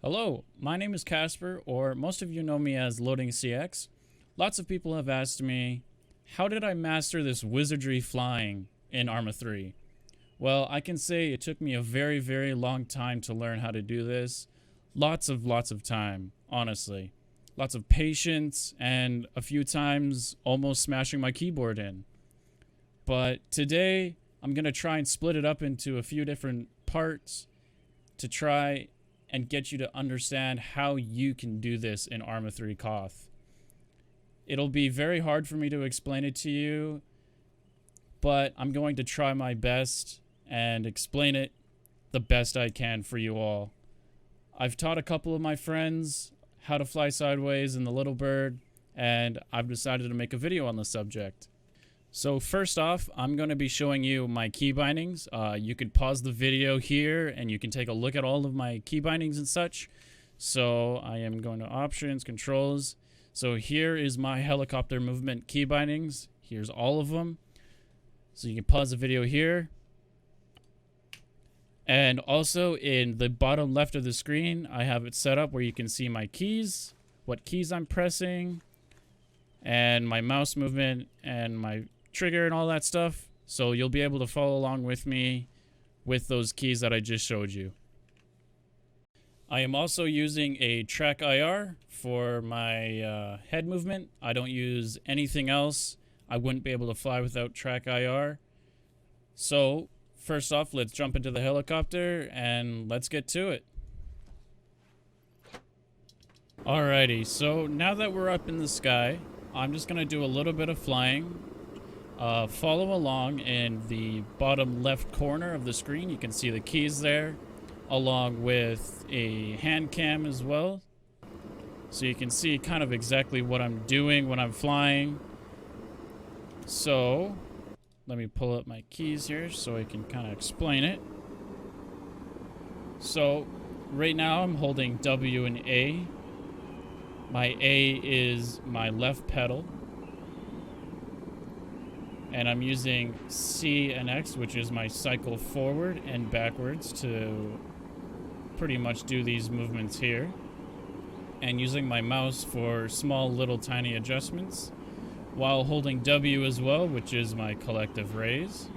Hello, my name is Casper, or most of you know me as Loading CX. Lots of people have asked me, how did I master this wizardry flying in ArmA 3? Well, I can say it took me a very, very long time to learn how to do this. Lots of time, honestly. Lots of patience, and a few times almost smashing my keyboard in. But today, I'm going to try and split it up into a few different parts to try and get you to understand how you can do this in ArmA 3 Koth. It'll be very hard for me to explain it to you, but I'm going to try my best and explain it the best I can for you all. I've taught a couple of my friends how to fly sideways in the Little Bird, and I've decided to make a video on the subject. So first off, I'm going to be showing you my key bindings. You can pause the video here and you can take a look at all of my key bindings and such. So I am going to options, controls. So here is my helicopter movement key bindings. Here's all of them. So you can pause the video here. And also in the bottom left of the screen, I have it set up where you can see my keys, what keys I'm pressing, and my mouse movement and my trigger and all that stuff, so you'll be able to follow along with me with those keys that I just showed you. I am also using a track IR for my head movement. I don't use anything else. I wouldn't be able to fly without track IR. So first off, let's jump into the helicopter and let's get to it. Alrighty, so now that we're up in the sky, I'm just going to do a little bit of flying. Follow along in the bottom left corner of the screen. You can see the keys there, along with a hand cam as well. So you can see kind of exactly what I'm doing when I'm flying. So let me pull up my keys here so I can kind of explain it. So right now I'm holding W and A. My A is my left pedal. And I'm using C and X, which is my cycle forward and backwards, to pretty much do these movements here. And using my mouse for small little tiny adjustments, while holding W as well, which is my collective raise.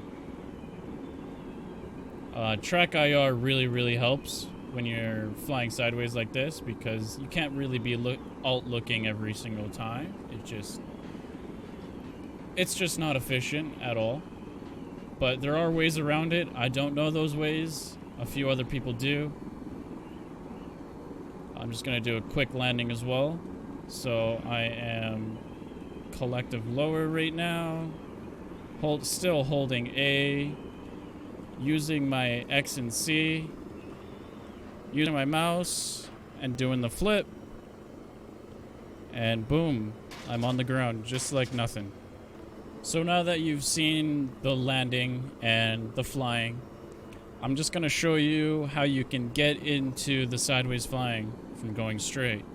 Track IR really helps when you're flying sideways like this, because you can't really be alt looking every single time. It's just not efficient at all. But there are ways around it. I don't know those ways. A few other people do. I'm just going to do a quick landing as well. So I am collective lower right now. Still holding A. Using my X and C. Using my mouse and doing the flip. And boom, I'm on the ground just like nothing. So now that you've seen the landing and the flying, I'm just going to show you how you can get into the sideways flying from going straight.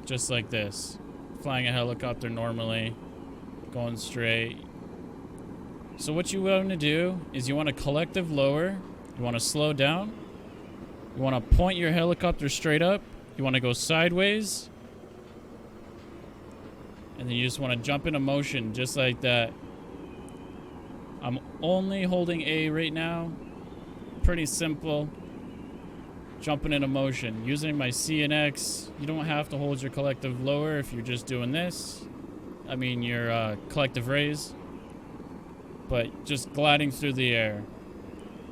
Just like this. Flying a helicopter normally, going straight. So what you want to do is you want to collective lower, you want to slow down, you want to point your helicopter straight up, you want to go sideways, and then you just want to jump into motion just like that. I'm only holding A right now. Pretty simple. Jumping into motion. Using my C and X, you don't have to hold your collective lower if you're just doing this. I mean your collective raise. But just gliding through the air.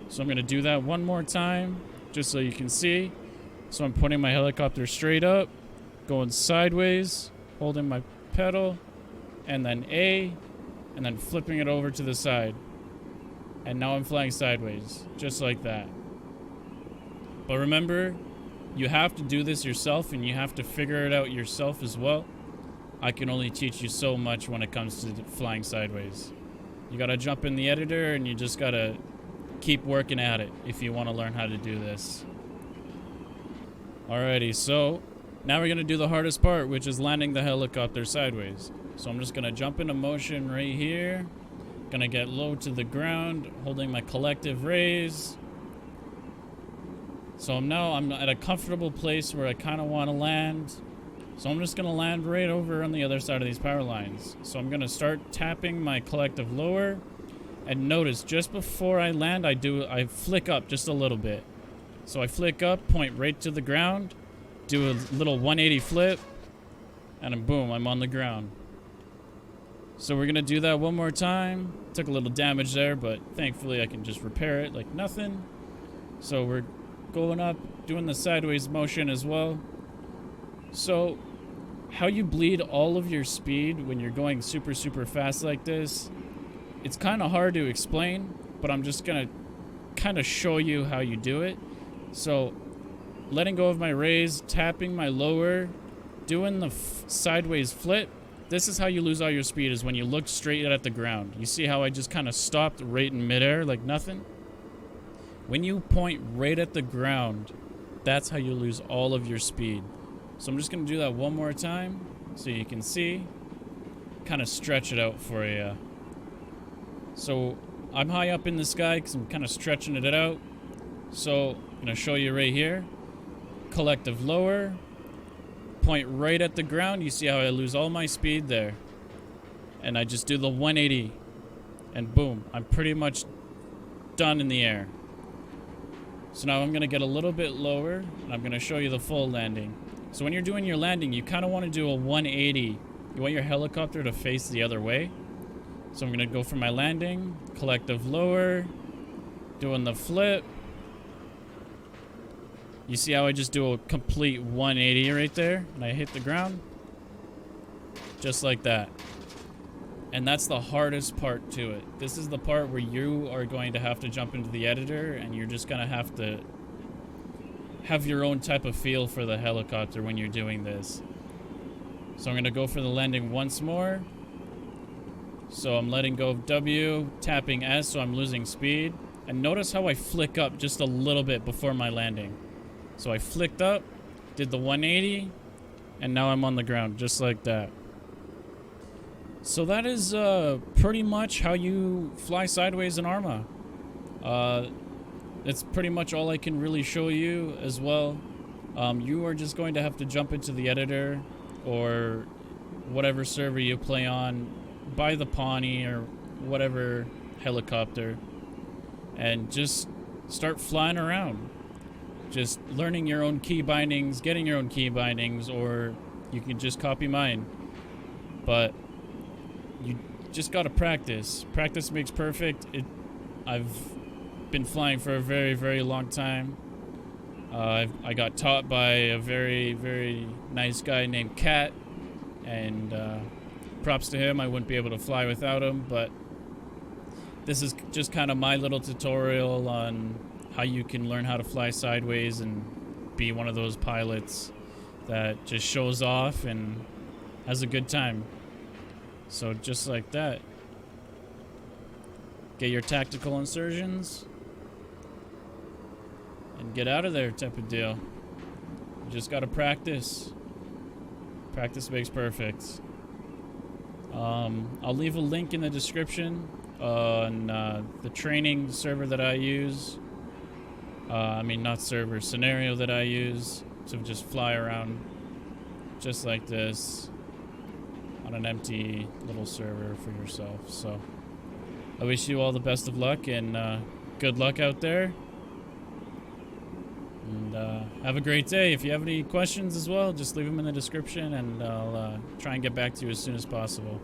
So I'm going to do that one more time, just so you can see. So I'm putting my helicopter straight up, going sideways, holding my pedal, and then A, and then flipping it over to the side. And now I'm flying sideways, just like that. But remember, you have to do this yourself, and you have to figure it out yourself as well. I can only teach you so much when it comes to flying sideways. You gotta jump in the editor, and you just gotta keep working at it if you want to learn how to do this. Alrighty, so now we're gonna do the hardest part, which is landing the helicopter sideways. So I'm just gonna jump into motion right here. Gonna get low to the ground, holding my collective raise. So I'm at a comfortable place where I kind of want to land. So I'm just going to land right over on the other side of these power lines. So I'm going to start tapping my collective lower. And notice, just before I land, I flick up just a little bit. So I flick up, point right to the ground, do a little 180 flip, and then boom, I'm on the ground. So we're going to do that one more time. Took a little damage there, but thankfully I can just repair it like nothing. So we're going up, doing the sideways motion as well. So how you bleed all of your speed when you're going super, super fast like this, it's kind of hard to explain, but I'm just going to kind of show you how you do it. So letting go of my raise, tapping my lower, doing the sideways flip. This is how you lose all your speed, is when you look straight at the ground. You see how I just kind of stopped right in midair like nothing? When you point right at the ground, that's how you lose all of your speed. So I'm just going to do that one more time so you can see. Kind of stretch it out for you. So I'm high up in the sky because I'm kind of stretching it out. So I'm going to show you right here. Collective lower. Point right at the ground. You see how I lose all my speed there. And I just do the 180. And boom. I'm pretty much done in the air. So now I'm going to get a little bit lower. And I'm going to show you the full landing. So when you're doing your landing, you kind of want to do a 180. You want your helicopter to face the other way. So I'm going to go for my landing. Collective lower. Doing the flip. You see how I just do a complete 180 right there? And I hit the ground. Just like that. And that's the hardest part to it. This is the part where you are going to have to jump into the editor and you're just going to have your own type of feel for the helicopter when you're doing this. So I'm going to go for the landing once more. So I'm letting go of W, tapping S, so I'm losing speed. And notice how I flick up just a little bit before my landing. So I flicked up, did the 180, and now I'm on the ground, just like that. So that is pretty much how you fly sideways in ArmA. That's pretty much all I can really show you as well. You are just going to have to jump into the editor or whatever server you play on, buy the Pawnee or whatever helicopter, and just start flying around. Just learning your own key bindings, getting your own key bindings, or you can just copy mine. But you just gotta practice. Practice makes perfect. I've been flying for a very, very long time. I got taught by a very, very nice guy named Kat, and props to him. I wouldn't be able to fly without him, but this is just kind of my little tutorial on how you can learn how to fly sideways and be one of those pilots that just shows off and has a good time. So just like that. Get your tactical insertions and get out of there type of deal. You just gotta practice. Practice makes perfect. I'll leave a link in the description on the training server that I use. Not server, scenario that I use to just fly around just like this on an empty little server for yourself. So I wish you all the best of luck and good luck out there. And have a great day. If you have any questions as well, just leave them in the description and I'll try and get back to you as soon as possible.